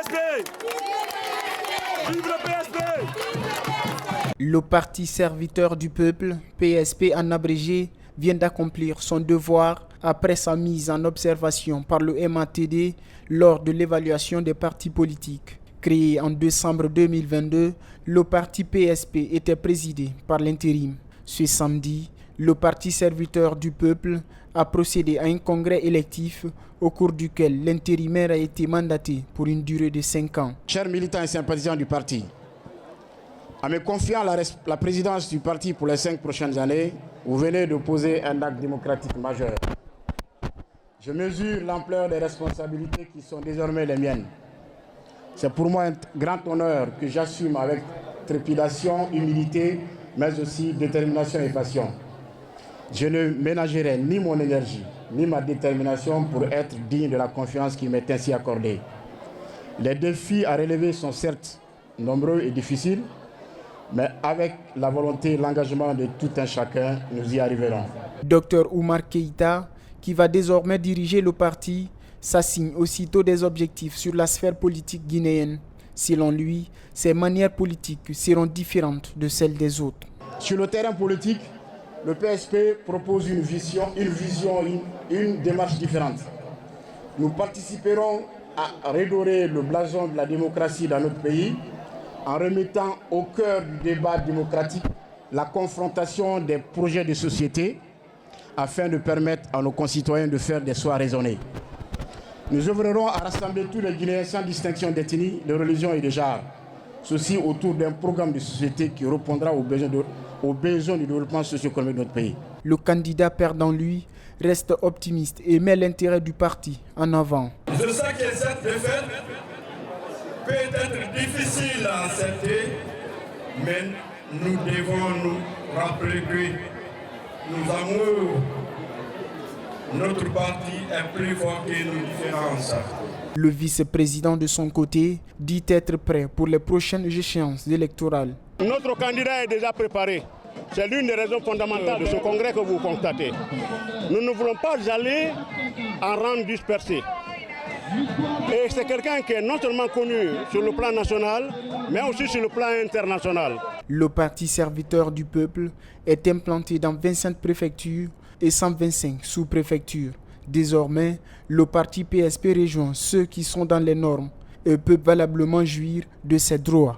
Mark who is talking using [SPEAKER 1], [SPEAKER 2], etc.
[SPEAKER 1] PSP! Vive le PSP!
[SPEAKER 2] Le parti serviteur du peuple, PSP en abrégé, vient d'accomplir son devoir après sa mise en observation par le MATD lors de l'évaluation des partis politiques. Créé en décembre 2022, le parti PSP était présidé par l'intérim. Ce samedi, le parti serviteur du peuple a procédé à un congrès électif au cours duquel l'intérimaire a été mandaté pour une durée de 5 ans.
[SPEAKER 3] Chers militants et sympathisants du parti, en me confiant la présidence du parti pour les 5 prochaines années, vous venez de poser un acte démocratique majeur. Je mesure l'ampleur des responsabilités qui sont désormais les miennes. C'est pour moi un grand honneur que j'assume avec trépidation, humilité, mais aussi détermination et passion. Je ne ménagerai ni mon énergie, ni ma détermination pour être digne de la confiance qui m'est ainsi accordée. Les défis à relever sont certes nombreux et difficiles, mais avec la volonté et l'engagement de tout un chacun, nous y arriverons.
[SPEAKER 2] Dr Oumar Keïta, qui va désormais diriger le parti, s'assigne aussitôt des objectifs sur la sphère politique guinéenne. Selon lui, ses manières politiques seront différentes de celles des autres.
[SPEAKER 3] Sur le terrain politique, le PSP propose une démarche différente. Nous participerons à redorer le blason de la démocratie dans notre pays en remettant au cœur du débat démocratique la confrontation des projets de société afin de permettre à nos concitoyens de faire des choix raisonnés. Nous œuvrerons à rassembler tous les Guinéens sans distinction d'ethnie, de religion et de genre. Ceci autour d'un programme de société qui répondra aux besoins du développement socio-économique de notre pays.
[SPEAKER 2] Le candidat perdant, lui, reste optimiste et met l'intérêt du parti en avant.
[SPEAKER 1] Je sais que cette défaite peut être difficile à accepter, mais nous devons nous rappeler que nous amours, notre parti est plus fort que nos différences.
[SPEAKER 2] Le vice-président de son côté dit être prêt pour les prochaines échéances électorales.
[SPEAKER 4] Notre candidat est déjà préparé. C'est l'une des raisons fondamentales de ce congrès que vous constatez. Nous ne voulons pas aller en rang dispersé. Et c'est quelqu'un qui est non seulement connu sur le plan national, mais aussi sur le plan international.
[SPEAKER 2] Le parti serviteur du peuple est implanté dans 27 préfectures et 125 sous-préfectures. Désormais, le parti PSP rejoint ceux qui sont dans les normes et peut valablement jouir de ses droits.